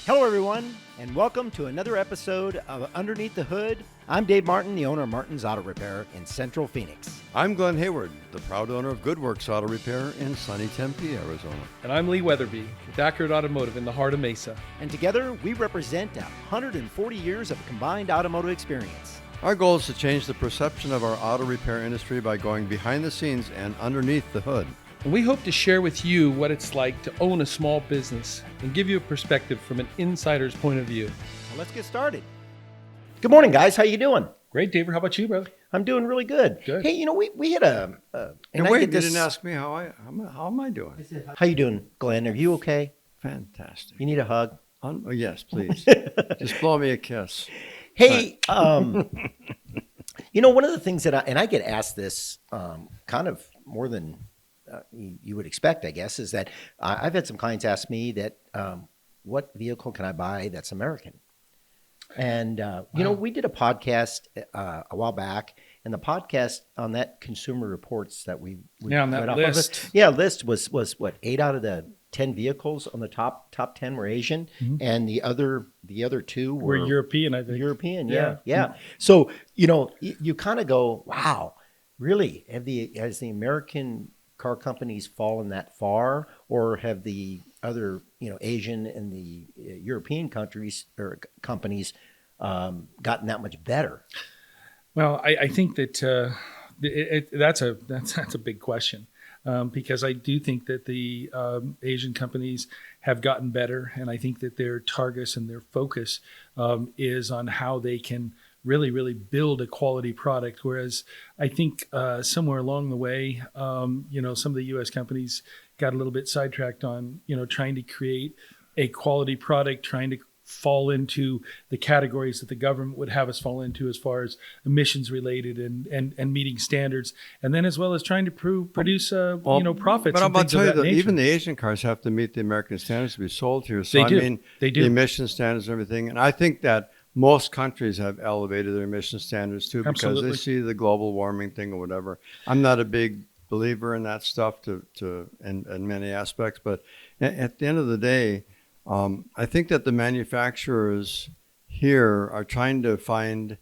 Hello, everyone, and welcome to another episode of Underneath the Hood. I'm Dave Martin, the owner of Martin's Auto Repair in Central Phoenix. I'm Glen Hayward, the proud owner of Goodworks Auto Repair in sunny Tempe, Arizona. And I'm Lee Weatherby with Accurate Automotive in the heart of Mesa. And together, we represent 140 years of combined automotive experience. Our goal is to change the perception of our auto repair industry by going behind the scenes and underneath the hood. And we hope to share with you what it's like to own a small business and give you a perspective from an insider's point of view. So let's get started. Good morning, guys. How you doing? Great, David. How about you, brother? I'm doing really good. Good. Hey, we had a... And wait, you didn't ask me how am I doing? How you doing, Glenn? Are you okay? Fantastic. You need a hug? Oh, yes, please. Just blow me a kiss. Hey, one of the things that I get asked this kind of more than you would expect, I guess, is that I've had some clients ask me that what vehicle can I buy that's American? And, we did a podcast a while back, and the podcast on that Consumer Reports that we on that list. List was what, 8 out of the 10 vehicles on the top 10 were Asian, and the other 2 were European, I think. European, yeah. So, you kind of go, wow, really? Has the American car companies fallen that far, or have the other, Asian and the European countries or companies gotten that much better? Well, I think that that's a big question. Because I do think that the Asian companies have gotten better, and I think that their targets and their focus is on how they can really, really build a quality product. Whereas I think somewhere along the way, some of the U.S. companies got a little bit sidetracked on, trying to create a quality product, trying to fall into the categories that the government would have us fall into as far as emissions related and meeting standards, and then as well as trying to produce profits. But I'm about to tell you that even the Asian cars have to meet the American standards to be sold here. So they do. The emission standards and everything, and I think that most countries have elevated their emission standards too, because Absolutely. they see the global warming thing or whatever. I'm not a big believer in that stuff in many aspects, but at the end of the day, I think that the manufacturers here are trying to find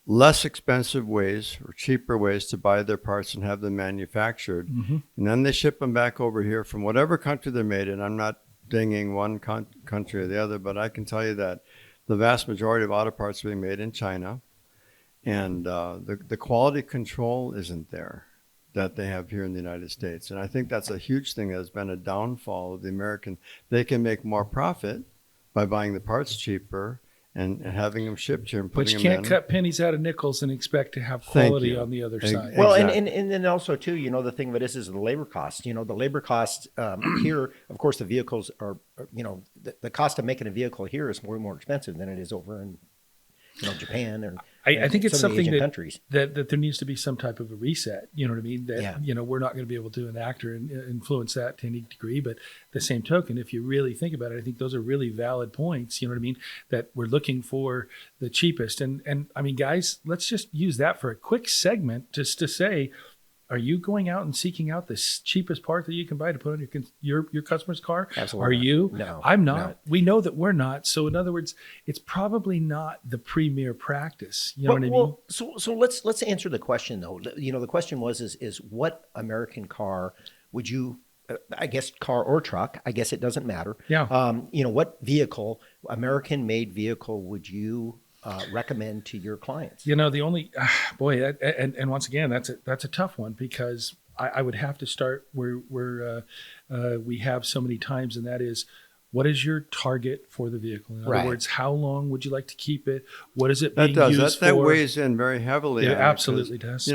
less expensive ways or cheaper ways to buy their parts and have them manufactured. Mm-hmm. And then they ship them back over here from whatever country they're made in. I'm not dinging one country or the other, but I can tell you that the vast majority of auto parts are being made in China. And the quality control isn't there that they have here in the United States. And I think that's a huge thing that has been a downfall of the American. They can make more profit by buying the parts cheaper and having them shipped here and but putting you them can't in. cut pennies out of nickels and expect to have quality on the other side. Well, Exactly. and then also too, the thing of it is the labor cost. The labor cost here, of course, the vehicles are, the cost of making a vehicle here is more expensive than it is over in, Japan or. I think it's something that there needs to be some type of a reset. You know what I mean? That we're not going to be able to enact or influence that to any degree. But the same token, if you really think about it, I think those are really valid points. You know what I mean? That we're looking for the cheapest. And I mean, guys, let's just use that for a quick segment just to say, are you going out and seeking out the cheapest part that you can buy to put on your customer's car? Absolutely. Are you? No. I'm not. No. We know that we're not. So in other words, it's probably not the premier practice. You know what I mean? Well, so let's answer the question though. The question was is what American car would you? I guess car or truck. I guess it doesn't matter. Yeah. What vehicle, American-made vehicle, would you recommend to your clients? The only and once again, that's a tough one, because I would have to start where we have so many times, and that is, what is your target for the vehicle? In other words, how long would you like to keep it? What is it being used for? That weighs in very heavily. It absolutely does.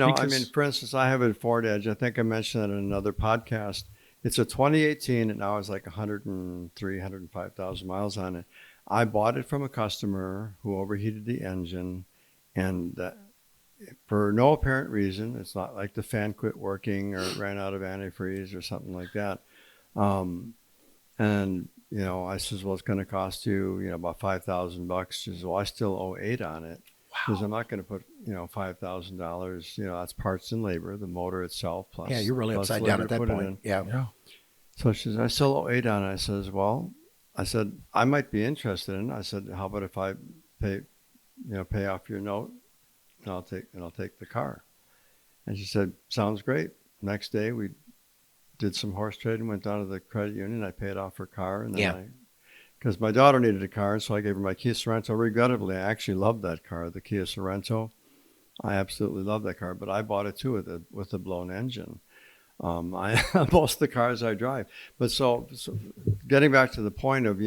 For instance, I have a Ford Edge. I think I mentioned that in another podcast. It's a 2018, and now it's like 105,000 miles on it. I bought it from a customer who overheated the engine, and for no apparent reason. It's not like the fan quit working or it ran out of antifreeze or something like that. I says, well, it's going to cost you, about $5,000. She says, well, I still owe $8,000 on it. Because I'm not going to put, $5,000. That's parts and labor, the motor itself plus. Yeah, you're really upside down at that point. Yeah. So she says, I still owe $8,000 on it. I says, well, I said, I might be interested in it. I said, how about if I pay off your note and I'll take the car. And she said, sounds great. Next day we did some horse trading, went down to the credit union. I paid off her car, and then because my daughter needed a car, and so I gave her my Kia Sorento. Regrettably, I actually loved that car, the Kia Sorento. I absolutely love that car, but I bought it too with a blown engine. Most of the cars I drive. But so getting back to the point of,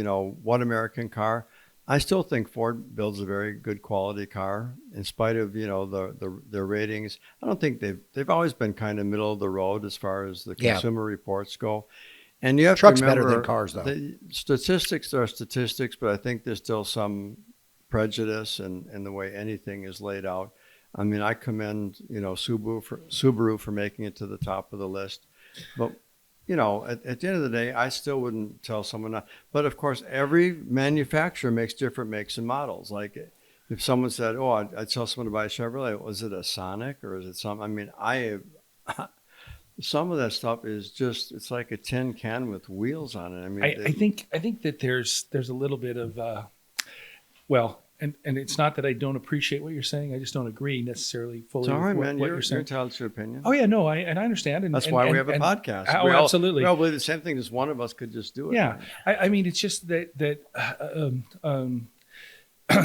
what American car, I still think Ford builds a very good quality car in spite of, their ratings. I don't think they've always been kind of middle of the road as far as the consumer reports go. And you have Trucks to remember, better than cars, though. The statistics are statistics, but I think there's still some prejudice in the way anything is laid out. I mean, I commend, Subaru for making it to the top of the list. But, at the end of the day, I still wouldn't tell someone not. But, of course, every manufacturer makes different makes and models. Like if someone said, oh, I'd tell someone to buy a Chevrolet, was it a Sonic or is it something? I mean, some of that stuff is just, it's like a tin can with wheels on it. I mean, I think that there's a little bit of, and it's not that I don't appreciate what you're saying. I just don't agree necessarily fully it's all right, with man. what You're you're saying. entitled to your opinion. Oh yeah, no, I understand. And that's why we have a podcast. Absolutely. We all believe the same thing as one of us could just do it. Yeah. I mean, it's just that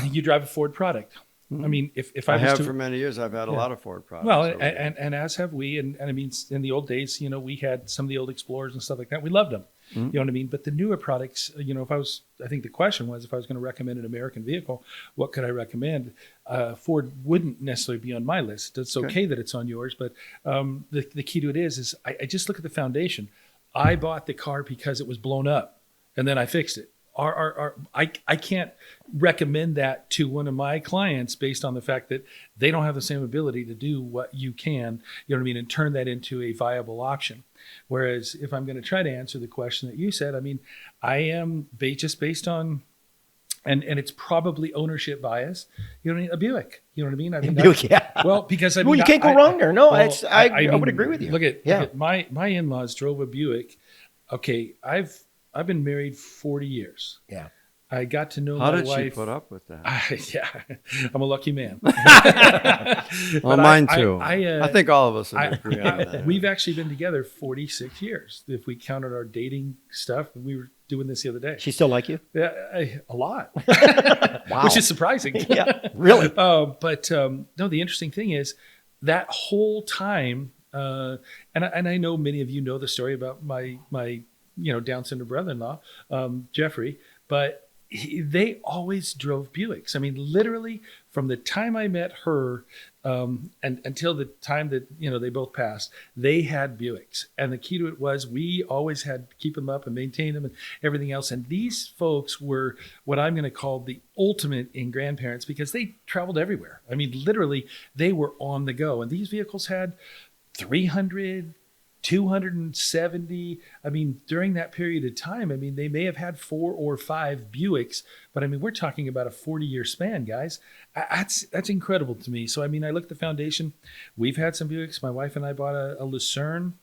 you drive a Ford product. Mm-hmm. I mean, if I I was have to, for many years, I've had a lot of Ford products. well, and as have we, and I mean, in the old days, we had some of the old Explorers and stuff like that. We loved them. Mm-hmm. You know what I mean? But the newer products, I think the question was, if I was going to recommend an American vehicle, what could I recommend? Ford wouldn't necessarily be on my list. It's okay that it's on yours, but the key to it is I just look at the foundation. I bought the car because it was blown up, and then I fixed it. I can't recommend that to one of my clients based on the fact that they don't have the same ability to do what you can, and turn that into a viable option. Whereas if I'm going to try to answer the question that you said, I mean, I am just based on, and it's probably ownership bias. A Buick. You know what I mean? I mean, Buick, yeah. Well, because you can't go wrong there. No, I would agree with you. Look at my in-laws drove a Buick. Okay, I've been married 40 years. Yeah. I got to know my wife. How did she put up with that? I'm a lucky man. Well, mine too. I think all of us would agree on that. We've actually been together 46 years. If we counted our dating stuff, we were doing this the other day. She still like you? Yeah, a lot. Wow. Which is surprising. Yeah, really. But no, the interesting thing is that whole time, and I know many of you know the story about my Down syndrome brother-in-law, Jeffrey, but they always drove Buicks. I mean, literally from the time I met her and until the time that, they both passed, they had Buicks. And the key to it was we always had to keep them up and maintain them and everything else. And these folks were what I'm going to call the ultimate in grandparents because they traveled everywhere. I mean, literally, they were on the go. And these vehicles had 300, 270. I mean, during that period of time, I mean, they may have had 4 or 5 Buicks, but I mean, we're talking about a 40-year span, guys. That's incredible to me. So, I mean, I look at the foundation. We've had some Buicks. My wife and I bought a Lucerne.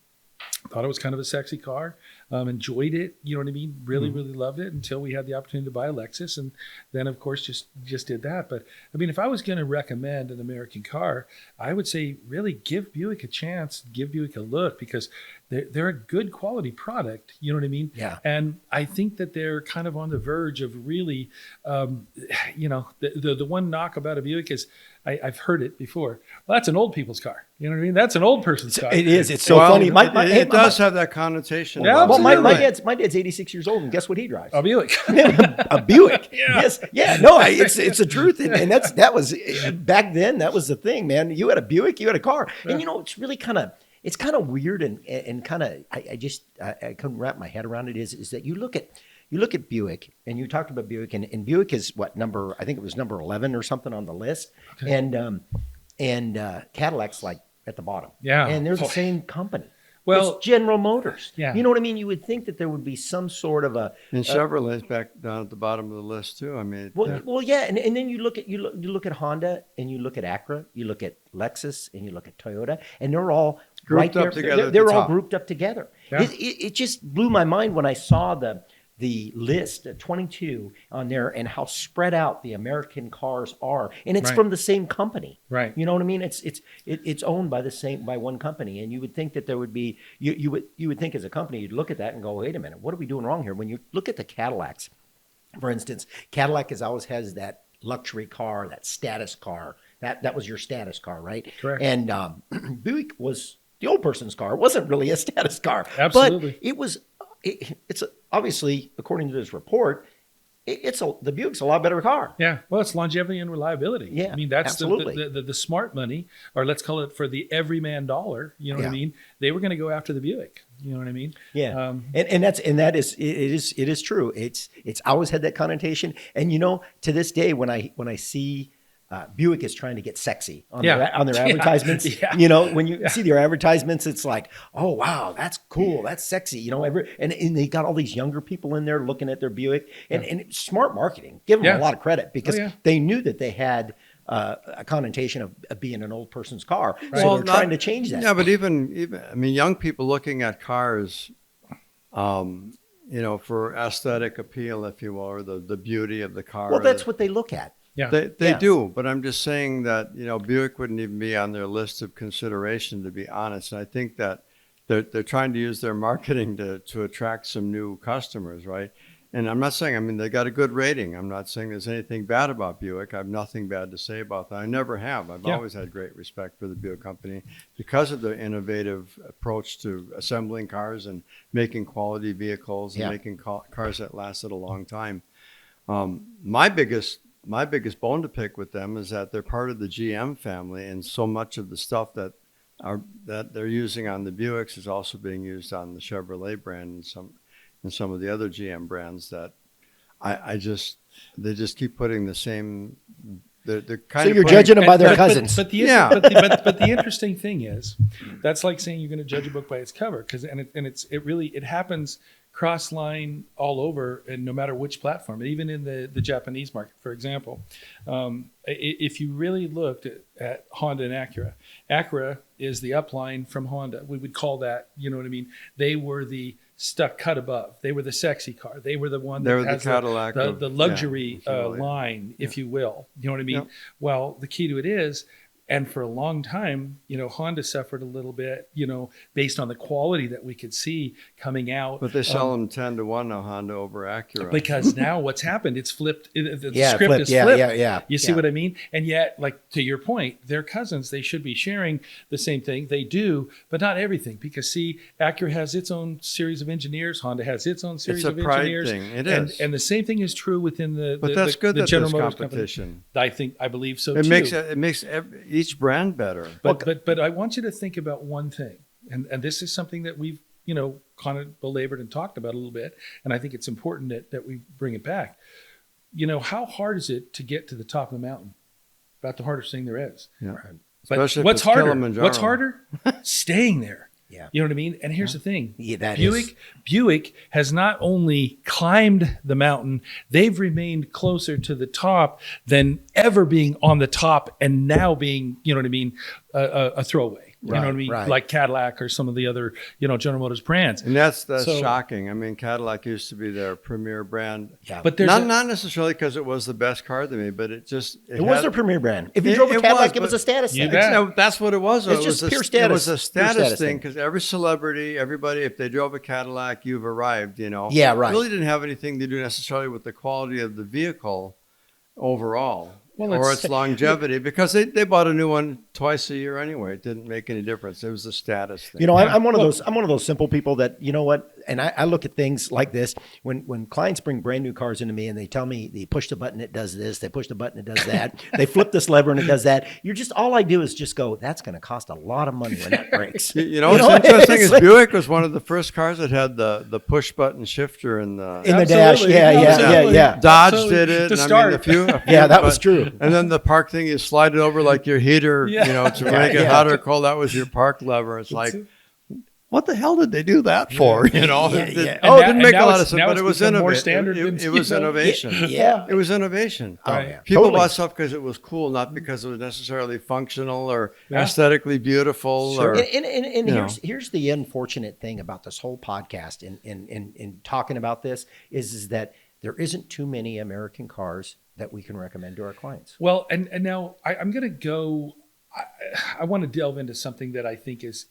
Thought it was kind of a sexy car. Enjoyed it. You know what I mean? Really, really loved it until we had the opportunity to buy a Lexus. And then, of course, just did that. But, I mean, if I was going to recommend an American car, I would say really give Buick a chance, give Buick a look because they're a good quality product. You know what I mean? Yeah. And I think that they're kind of on the verge of really, the one knock about a Buick is I've heard it before. Well, that's an old people's car. You know what I mean? That's an old person's car. It is. It's so funny. It does have that connotation. Yeah, well, my dad's 86 years old, and guess what he drives? A Buick. A Buick. Yeah. Yes. Yeah. No, it's the truth, and that was back then. That was the thing, man. You had a Buick, you had a car, and it's really kind of weird and kind of I couldn't wrap my head around it. Is that you look at Buick, and you talked about Buick, and Buick is what number? I think it was number 11 or something on the list, Okay. and Cadillac's like at the bottom. Yeah. And they're the same company. Well, it's General Motors. Yeah. You know what I mean? You would think that there would be some sort of a And Chevrolet's back down at the bottom of the list too. I mean, well, yeah, and then you look at Honda, and you look at Acura, you look at Lexus, and you look at Toyota, and they're all Grouped right there. up together at They're the all top. grouped up together. Yeah. It just blew my mind when I saw the the list, 22 on there, and how spread out the American cars are, and it's Right. from the same company. Right. You know what I mean? It's owned by one company, and you would think that there would be you would think as a company you'd look at that and go, wait a minute, what are we doing wrong here? When you look at the Cadillacs, for instance, Cadillac always has that luxury car, that status car. That was your status car, right? Correct. And Buick was the old person's car. It wasn't really a status car. Absolutely. But it was. It's obviously, according to this report, the Buick's a lot better car. Yeah, well, it's longevity and reliability. Yeah, I mean, that's absolutely. the smart money, or let's call it for the everyman dollar. You know what I mean? They were going to go after the Buick. You know what I mean? Yeah, that is true. It's always had that connotation, and to this day when I see. Buick is trying to get sexy on their advertisements. Yeah. When you see their advertisements, it's like, oh wow, that's cool, that's sexy. And they got all these younger people in there looking at their Buick, and it's smart marketing. Give them a lot of credit because they knew that they had a connotation of being an old person's car, so they're trying to change that. Yeah, but even I mean, young people looking at cars, for aesthetic appeal, if you will, or the beauty of the car. Well, that's what they look at. Yeah, they do, but I'm just saying that Buick wouldn't even be on their list of consideration, to be honest. And I think that they're trying to use their marketing to attract some new customers, right? And I'm not saying, they got a good rating. I'm not saying there's anything bad about Buick. I have nothing bad to say about that. I never have. I've always had great respect for the Buick company because of their innovative approach to assembling cars and making quality vehicles and making cars that lasted a long time. My biggest bone to pick with them is that they're part of the GM family, and so much of the stuff that they're using on the Buicks is also being used on the Chevrolet brand and some of the other GM brands that they just keep putting the same. They're kind so of you're judging them by their cousins. But the interesting thing is, that's like saying you're going to judge a book by its cover, it happens cross line all over, and no matter which platform, even in the Japanese market, for example. If you really looked at Honda and Acura is the upline from Honda. We would call that, you know what I mean? They were the cut above. They were the sexy car. They were the one that has the Cadillac, the luxury line, if you will. You know what I mean? Yep. Well, the key to it is, and for a long time, Honda suffered a little bit, based on the quality that we could see coming out. But they sell them 10-1 now, Honda over Acura. Because now what's happened, it's flipped. The script is flipped. Yeah. You see what I mean? And yet, like to your point, they're cousins. They should be sharing the same thing. They do, but not everything. Because see, Acura has its own series of engineers. Honda has its own series of engineers. It's a pride thing. It is. And the same thing is true within the But that's good that General there's Motors competition. Company. I believe so too. It makes each brand better. But I want you to think about one thing, and this is something that we've kind of belabored and talked about a little bit, and I think it's important that we bring it back. How hard is it to get to the top of the mountain? About the hardest thing there is. Yeah. But Especially what's harder? What's harder? Staying there. Yeah. You know what I mean? And here's the thing. Yeah, Buick has not only climbed the mountain, they've remained closer to the top than ever being on the top and now being, a throwaway. You know what I mean? Right. Like Cadillac or some of the other, General Motors brands. And that's shocking. I mean, Cadillac used to be their premier brand. Yeah. But not necessarily because it was the best car to me, but it was their premier brand. If you drove a Cadillac, it was a status thing. That's what it was. It's just pure status. It was a status thing because every celebrity, everybody, if they drove a Cadillac, you've arrived, Yeah, right. It really didn't have anything to do necessarily with the quality of the vehicle overall. Well, or its longevity, because they bought a new one twice a year anyway. It didn't make any difference. It was a status thing. I'm one of those simple people that, you know what, and I look at things like this. When clients bring brand new cars into me and they tell me they push the button, it does this, they push the button, it does that, they flip this lever and it does that. All I do is just go, that's going to cost a lot of money when that breaks. What's interesting is Buick was one of the first cars that had the push button shifter in the dash. Yeah. Dodge did it. To start. That was true. And then the park thing, you slide it over like your heater, to make it hot or cold. That was your park lever. It's like, what the hell did they do that for? You know, Yeah, it, yeah. it And didn't now- make and a now lot of it's- sense, now but it's it was become more innovative. standard than, It was you know. innovation. Yeah. It was innovation. Oh, yeah. People Totally. bought stuff because it was cool, not because it was necessarily functional or Yeah. aesthetically beautiful. Sure. Or, And you know. here's the unfortunate thing about this whole podcast in talking about this is that there isn't too many American cars that we can recommend to our clients. Well, and now I'm going to go. I want to delve into something that I think is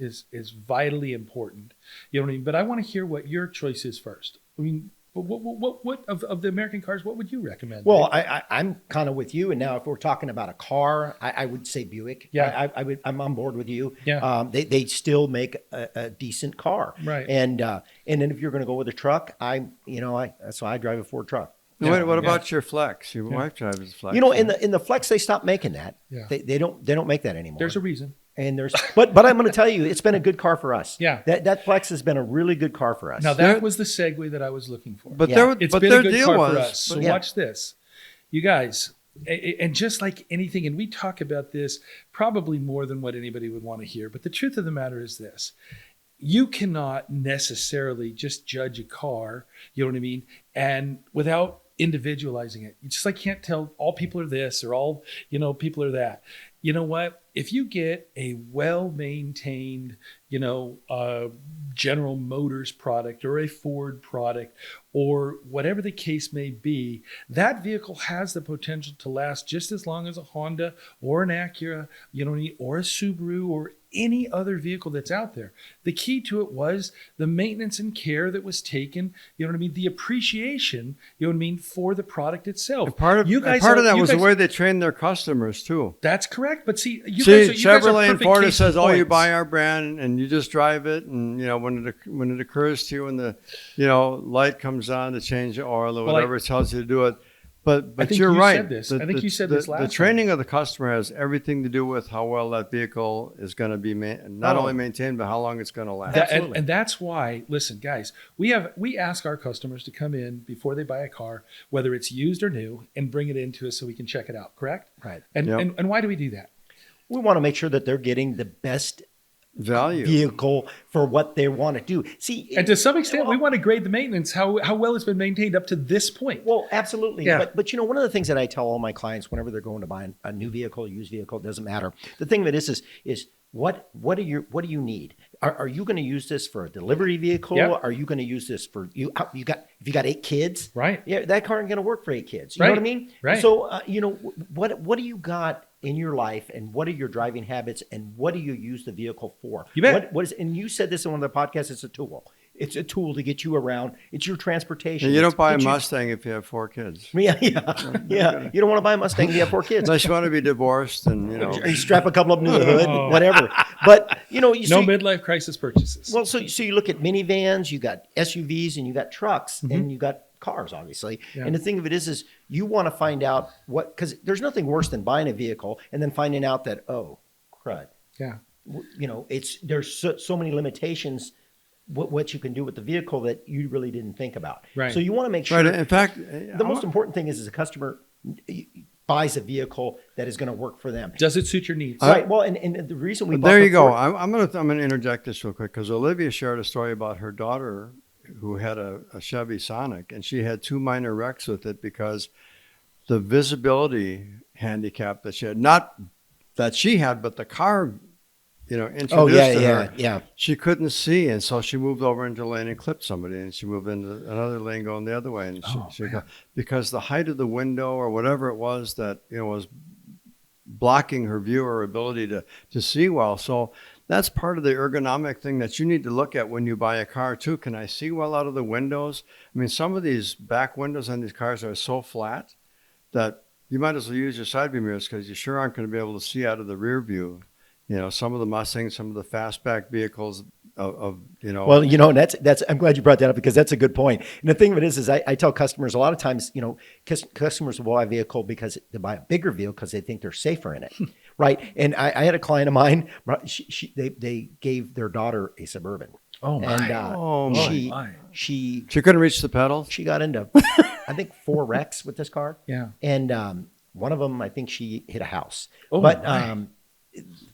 vitally important. You know what I mean? But I want to hear what your choice is first. I mean, what of the American cars? What would you recommend? Well, I'm kind of with you. And now, if we're talking about a car, I would say Buick. Yeah. I'm on board with you. Yeah. They still make a decent car. Right. And then if you're going to go with a truck, I drive a Ford truck. Wait, what about your Flex? Your wife drives a Flex. You know, in the Flex, they stopped making that. Yeah. They don't make that anymore. There's a reason. And but I'm going to tell you, it's been a good car for us. Yeah. That Flex has been a really good car for us. Now that was the segue that I was looking for. But Yeah. It's but been their a good deal car was for us. So Yeah. watch this, you guys. And just like anything, and we talk about this probably more than what anybody would want to hear. But the truth of the matter is this: you cannot necessarily just judge a car. You know what I mean? And without individualizing it, you just like can't tell all people are this or all people are that. You know what? If you get a well-maintained, General Motors product or a Ford product or whatever the case may be, that vehicle has the potential to last just as long as a Honda or an Acura, or a Subaru or any other vehicle that's out there. The key to it was the maintenance and care that was taken, the appreciation, for the product itself. And part of that was the way they trained their customers too. That's correct. But see, you See, guys are Chevrolet and perfect Ford case says, in "Oh, you points. buy our brand, and you just drive it, and when it occurs to you, and the light comes on to change the oil or Well, whatever it tells you to do it." But I think you're you right. said this. I think you said this last The time. training of the customer has everything to do with how well that vehicle is going to be not only maintained, but how long it's going to last. And that's why, listen, guys, we ask our customers to come in before they buy a car, whether it's used or new, and bring it into us so we can check it out. Correct? Right. And Yep. and why do we do that? We want to make sure that they're getting the best Value. vehicle for what they want to do. See, And to some extent, we want to grade the maintenance, how well it's been maintained up to this point. well, absolutely. Yeah. But one of the things that I tell all my clients whenever they're going to buy a new vehicle, a used vehicle, it doesn't matter. The thing of it is what do you need? Are you going to use this for a delivery vehicle? Yeah. Are you going to use this for if you got 8 kids? Right. Yeah, that car ain't going to work for 8 kids. You know Right. what I mean? Right. So what do you got in your life, and what are your driving habits, and what do you use the vehicle for? You bet. What is, and you said this in one of the podcasts, it's a tool. It's a tool to get you around. It's your transportation. And you don't buy a It's your- Mustang if you have 4 kids. Yeah. You don't want to buy a Mustang if you have 4 kids. Unless you want to be divorced and, Or you strap a couple of them to the hood, whatever. But you No midlife crisis purchases. well, so you look at minivans, you got SUVs, and you got trucks, and you got cars, obviously. Yeah. And the thing of it is you want to find out because there's nothing worse than buying a vehicle and then finding out that, oh, crud. Yeah. There's so many limitations what you can do with the vehicle that you really didn't think about. Right. So you want to make sure. Right. In fact, The most important thing is a customer buys a vehicle that is going to work for them. Does it suit your needs? Right. Well, and the reason we bought there the you go. Ford- I'm gonna interject this real quick because Olivia shared a story about her daughter who had a Chevy Sonic, and she had 2 minor wrecks with it because the visibility handicap that she had, not that she had, but the car, introduced Oh yeah, to yeah, her. yeah. She couldn't see, and so she moved over into a lane and clipped somebody, and she moved into another lane going the other way, and because the height of the window or whatever it was that was blocking her view or ability to see well. So that's part of the ergonomic thing that you need to look at when you buy a car too. Can I see well out of the windows? I mean, some of these back windows on these cars are so flat that you might as well use your side view mirrors because you sure aren't going to be able to see out of the rear view. Some of the Mustangs, some of the fastback vehicles Well, and that's I'm glad you brought that up because that's a good point. And the thing of it is I tell customers a lot of times, customers will buy a vehicle because they buy a bigger vehicle because they think they're safer in it, right? And I had a client of mine, they gave their daughter a Suburban. Oh my! And she couldn't reach the pedals. She got into I think 4 wrecks with this car. Yeah. And one of them, I think she hit a house. Oh, but my.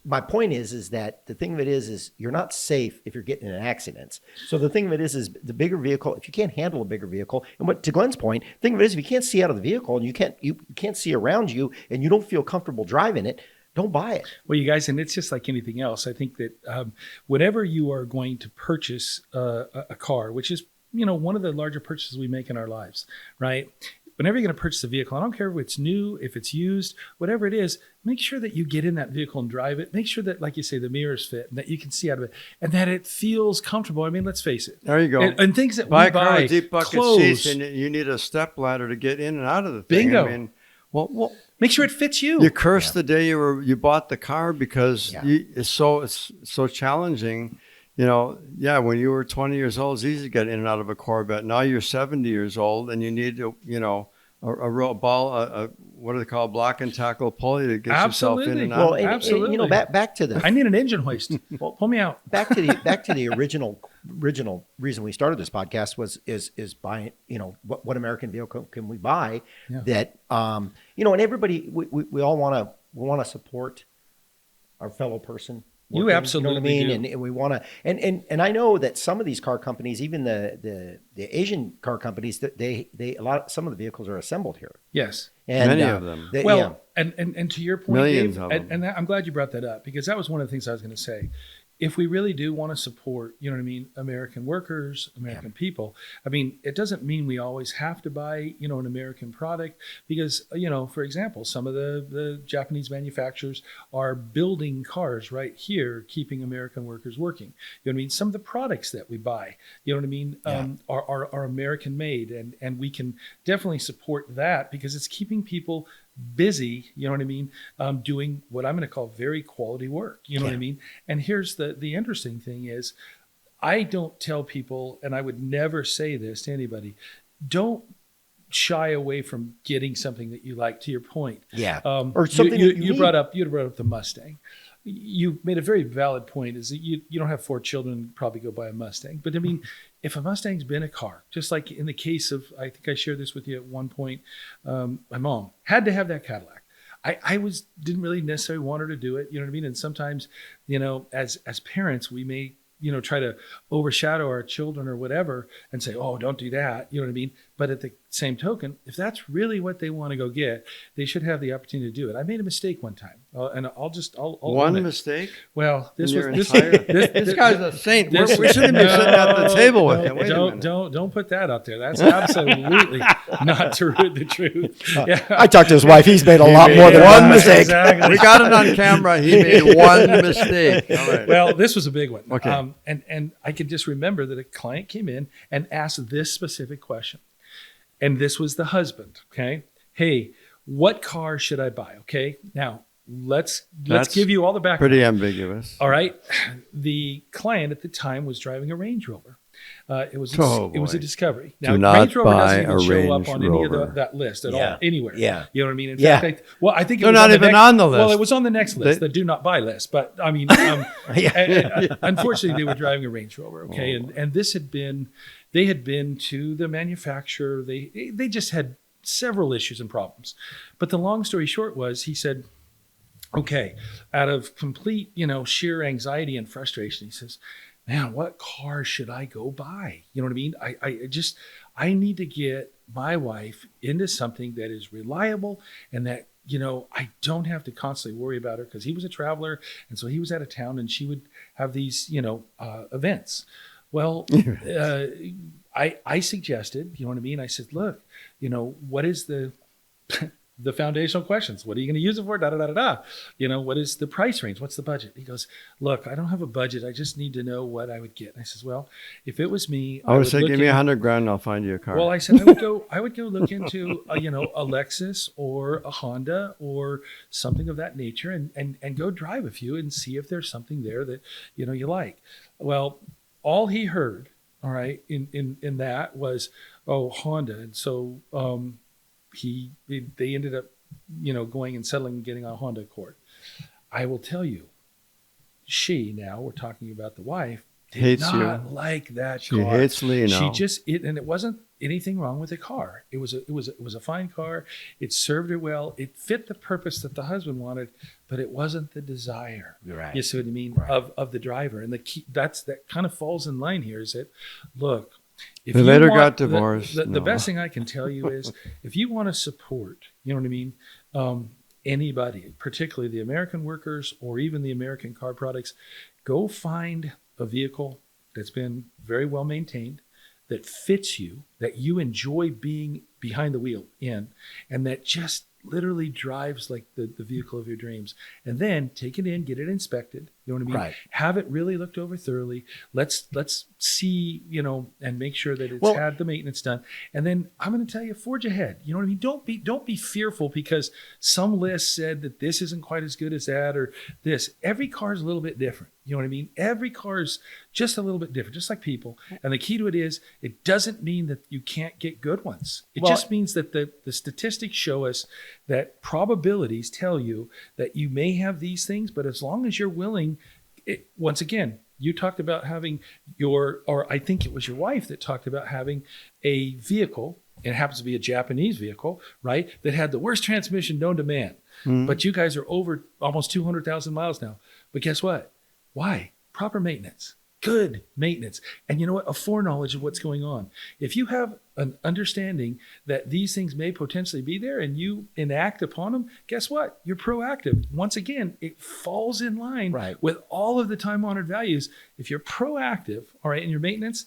my point is that the thing of it is you're not safe if you're getting in accidents. So the thing of it is the bigger vehicle, if you can't handle a bigger vehicle, and what to Glen's point, the thing of it is if you can't see out of the vehicle and you can't see around you and you don't feel comfortable driving it, don't buy it. Well, you guys, and it's just like anything else. I think that whenever you are going to purchase a car, which is, one of the larger purchases we make in our lives, right? Whenever you're going to purchase a vehicle, I don't care if it's new, if it's used, whatever it is, make sure that you get in that vehicle and drive it. Make sure that, like you say, the mirrors fit and that you can see out of it and that it feels comfortable. I mean, let's face it. There you go. And things that buy we a car buy, with deep bucket clothes, seats, and you need a step ladder to get in and out of the thing. Bingo. I mean, well, make sure it fits you. you cursed the day you bought the car because Yeah. it's so challenging. When you were 20 years old, it's easy to get in and out of a Corvette. Now you're 70 years old and you need a real ball, what do they call, block and tackle pulley to get yourself in and out. Well, and, Absolutely. back to the I need an engine hoist. Pull me out. back to the original reason we started this podcast is buying, what American vehicle can we buy that and everybody we all want to support our fellow person. You working, absolutely know what I mean? do. And we want to and I know that some of these car companies, even the Asian car companies, that some of the vehicles are assembled here. Yes. And, Many of them. And to your point, Millions Dave, of them. and I'm glad you brought that up because that was one of the things I was going to say. If we really do want to support, American workers, American people, it doesn't mean we always have to buy, an American product because, for example, some of the Japanese manufacturers are building cars right here, keeping American workers working. You know what I mean? Some of the products that we buy, are American made, and we can definitely support that because it's keeping people busy, doing what I'm going to call very quality work, what I mean? And here's the interesting thing is I don't tell people, and I would never say this to anybody, don't shy away from getting something that you like, to your point. Yeah. Or something you brought up the Mustang. You made a very valid point is that you don't have 4 children, probably go buy a Mustang. But if a Mustang's been a car, just like in the case of, I think I shared this with you at one point, my mom had to have that Cadillac. I didn't really necessarily want her to do it, And sometimes, as parents, we may, try to overshadow our children or whatever and say, oh, don't do that, But at the same token, if that's really what they want to go get, they should have the opportunity to do it. I made a mistake one time, and I'll one mistake. Well, this guy's a saint. We shouldn't be sitting at the table with him. Wait a minute. Don't put that out there. That's absolutely not the truth. Yeah. I talked to his wife. He's made a lot more than one mistake. Exactly. We got it on camera. He made one mistake. All right. Well, this was a big one. Okay. And I can just remember that a client came in and asked this specific question. And this was the husband, okay? Hey, what car should I buy, okay? Now, let's give you all the background. Pretty ambiguous. All right. The client at the time was driving a Range Rover. It was a Discovery. Now, Do not Range Rover buy doesn't even a show up Range on any of Rover. that list at Yeah. all, anywhere. Yeah. You know what I mean? In Yeah. fact, I think it They're was not even on the list. Well, it was on the next list, the do not buy list. But unfortunately, they were driving a Range Rover. Okay, and this had been. They had been to the manufacturer. They just had several issues and problems. But the long story short was, he said, okay, out of complete, sheer anxiety and frustration, he says, man, what car should I go buy? You know what I mean? I need to get my wife into something that is reliable and that, I don't have to constantly worry about her, because he was a traveler. And so he was out of town and she would have these, events. Well, I suggested, you know what I mean? I said, look, what is the foundational questions? What are you going to use it for? What is the price range? What's the budget? He goes, look, I don't have a budget. I just need to know what I would get. And I says, well, if it was me, I would say, give me $100,000 and I'll find you a car. Well, I said, I would go look into, a Lexus or a Honda or something of that nature and go drive a few and see if there's something there that, you like. Well, all he heard, all right, in that was, oh, Honda. And so they ended up, going and settling and getting a Honda Accord. I will tell you, we're talking about the wife, did Hates not you. like that She car. hates Lee now. And it wasn't anything wrong with the car. It was a fine car. It served her well. It fit the purpose that the husband wanted, but it wasn't the desire. Right. You see what I mean? Right. Of the driver. And the key that kind of falls in line here is that, look, if They you later want- got divorced. The No. best thing I can tell you is if you want to support, you know what I mean? Anybody, particularly the American workers or even the American car products, go find a vehicle that's been very well maintained, that fits you, that you enjoy being behind the wheel in, and that just literally drives like the vehicle of your dreams. And then take it in, get it inspected. You know what I mean? Right. Have it really looked over thoroughly. Let's see, and make sure that it's Well- had the maintenance done. And then I'm going to tell you, forge ahead. You know what I mean? Don't be fearful because some list said that this isn't quite as good as that or this. Every car is a little bit different. You know what I mean? Every car is just a little bit different, just like people. And the key to it is, it doesn't mean that you can't get good ones. It Well- just means that the statistics show us that probabilities tell you that you may have these things, but as long as you're willing, once again, you talked about having or I think it was your wife that talked about having a vehicle. It happens to be a Japanese vehicle, right? That had the worst transmission known to man. Mhm. But you guys are over almost 200,000 miles now. But guess what? Why? Proper maintenance. Good maintenance. And you know what? A foreknowledge of what's going on. If you have an understanding that these things may potentially be there and you enact upon them, guess what? You're proactive. Once again, it falls in line Right. with all of the time-honored values. If you're proactive, all right, in your maintenance,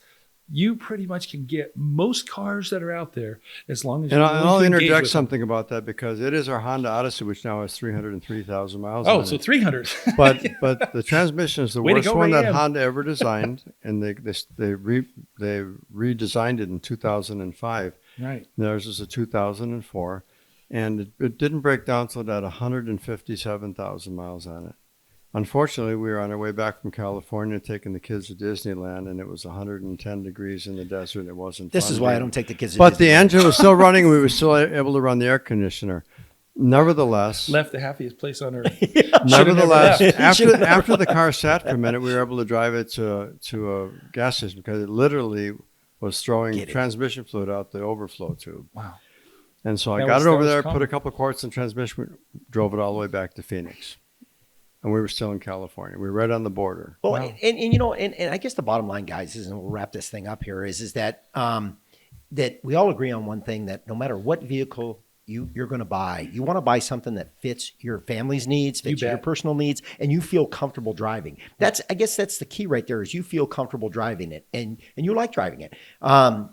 you pretty much can get most cars that are out there as long as And you're I'll willing to engage interject with them. something about that because it is our Honda Odyssey, which now has 303,000 miles Oh, on so it. 300. But the transmission is the Way to worst go, one that Ray-M. Honda ever designed, and they redesigned it in 2005. Right. Theirs is a 2004, and it didn't break down until it had 157,000 miles on it. Unfortunately, we were on our way back from California taking the kids to Disneyland, and it was 110 degrees in the desert. It wasn't This fun is why I being- don't take the kids to But the Disneyland. engine was still running. We were still able to run the air conditioner. Nevertheless, Left the happiest place on earth. Nevertheless, Should've after the car sat for a minute, we were able to drive it to a gas station because it literally was throwing Get it. transmission fluid out the overflow tube. Wow. And so I That got was- it that over was there, common. put a couple of quarts in transmission, drove it all the way back to Phoenix. And we were still in California. We were right on the border. Well, Wow. and I guess the bottom line, guys, is, and we'll wrap this thing up here, is that that we all agree on one thing, that no matter what vehicle you're going to buy, you want to buy something that fits your family's needs, fits You your bet. personal needs, and you feel comfortable driving. I guess that's the key right there, is you feel comfortable driving it, and you like driving it.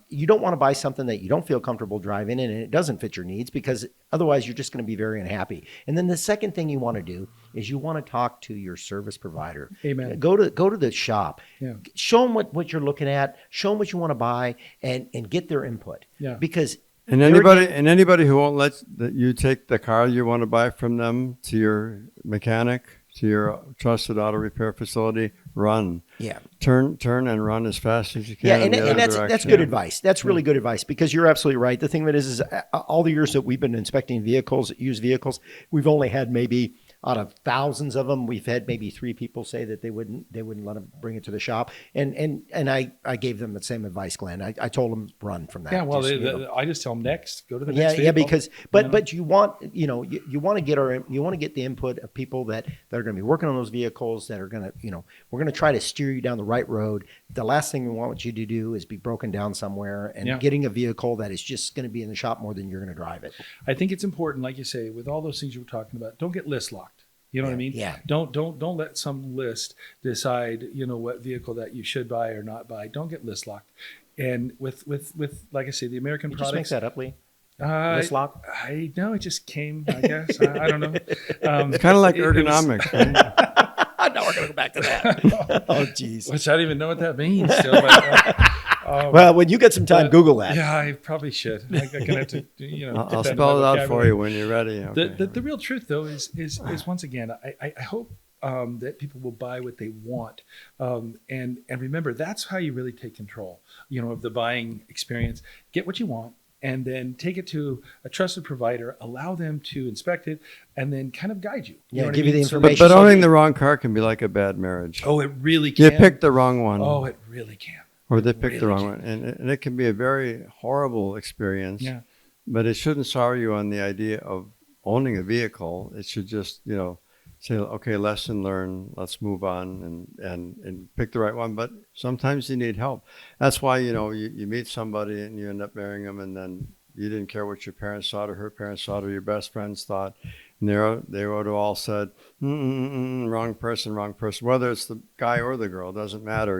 You don't want to buy something that you don't feel comfortable driving and it doesn't fit your needs, because otherwise you're just going to be very unhappy. And then the second thing you want to do is you want to talk to your service provider. Amen. Go to the shop. Yeah. Show them what you're looking at. Show them what you want to buy, and get their input. Yeah. Because And anybody who won't let you take the car you want to buy from them to your mechanic, to your trusted auto repair facility, run. yeah. Turn and run as fast as you can. Yeah, in and, the other and that's direction. good advice. That's really good advice, because you're absolutely right. The thing of it is all the years that we've been inspecting vehicles, used vehicles, we've only had maybe, out of thousands of them, we've had maybe 3 people say that they wouldn't let them bring it to the shop. And I gave them the same advice, Glenn. I told them run from that. Yeah, well, Just, you know. I just tell them next. Go to the Yeah, next yeah, vehicle. because but you want you want to get the input of people that are going to be working on those vehicles, that are going to we're going to try to steer you down the right road. The last thing we want you to do is be broken down somewhere and Yeah. getting a vehicle that is just going to be in the shop more than you're going to drive it. I think it's important, like you say, with all those things you were talking about, don't get list locked. You know what I mean? Yeah. Don't let some list decide, what vehicle that you should buy or not buy. Don't get list locked. And with like I say, the American You just make products. that up, Lee. List I lock. I know it just came. I guess I don't know. It's kind of like it was- ergonomics. Right? Now we're going to go back to that. Oh, jeez. Which I don't even know what that means still. But, Well, when you get some time, Google that. yeah, I probably should. I'm gonna have to, I'll depend spell on it my out for vocabulary. you when you're ready. Okay. The real truth, though, is once again, I hope that people will buy what they want, and remember, that's how you really take control, of the buying experience. Get what you want, and then take it to a trusted provider, allow them to inspect it, and then kind of guide you. Yeah, what give I you the mean? information. But owning the wrong car can be like a bad marriage. Oh, it really You can. picked the wrong one. Oh, it really can. Or they picked the really wrong one. And it can be a very horrible experience. Yeah. But it shouldn't sour you on the idea of owning a vehicle. It should just, say, okay, lesson learned, let's move on and pick the right one. But sometimes you need help. That's why, you meet somebody and you end up marrying them, and then you didn't care what your parents thought or her parents thought or your best friends thought. And they would have all said, wrong person, whether it's the guy or the girl, doesn't matter,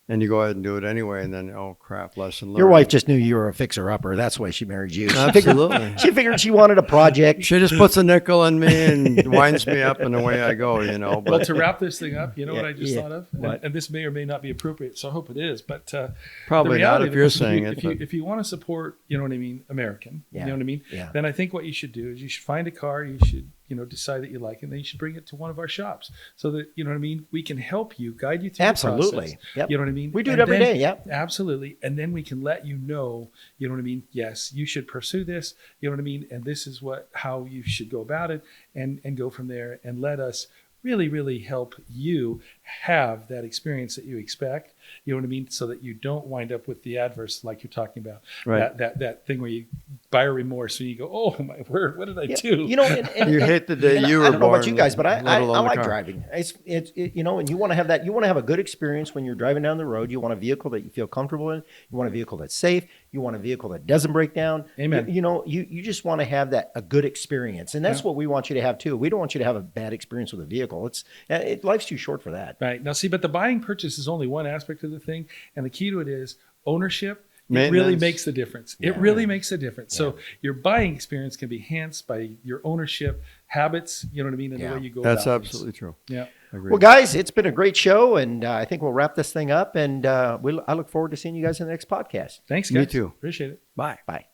And you go ahead and do it anyway, and then, oh, crap, lesson learned. Your wife just knew you were a fixer-upper. That's why she married you. Absolutely. She figured she wanted a project. She just puts a nickel in me and winds me up, and away I go, But Well, to wrap this thing up, what I just yeah. thought of? What? And this may or may not be appropriate, so I hope it is. But probably the not reality if of you're is saying it. If you want to support, American, Yeah. you know what I mean? Yeah. Then I think what you should do is you should find a car you should, decide that you like, and then you should bring it to one of our shops so that, we can help you, guide you through Absolutely. the process. Yep. You know what I mean? We do it And every then- day. Yep. Absolutely. And then we can let you know, yes, you should pursue this, and this is how you should go about it, and go from there, and let us really, really help you have that experience that you expect, so that you don't wind up with the adverse, like you're talking about, Right. that thing where you buyer remorse and you go, oh my word, what did I do? And You hate the day and you I were don't know about you born, guys, but I let alone the like car. driving. It's and you want to have that. You want to have a good experience when you're driving down the road. You want a vehicle that you feel comfortable in. You want a vehicle that's safe. You want a vehicle that doesn't break down. Amen. You just want to have a good experience, and that's what we want you to have too. We don't want you to have a bad experience with a vehicle. Life's too short for that. Right. Now, see, but the buying purchase is only one aspect of the thing, and the key to it is ownership. It really Maintenance. makes the difference. Yeah. It really makes a difference. So your buying experience can be enhanced by your ownership habits, and Yeah. the way you go That's about absolutely true. things. Yeah. Agreed. Well, guys, it's been a great show, and I think we'll wrap this thing up. And I look forward to seeing you guys in the next podcast. Thanks, guys. Me too. Appreciate it. Bye. Bye.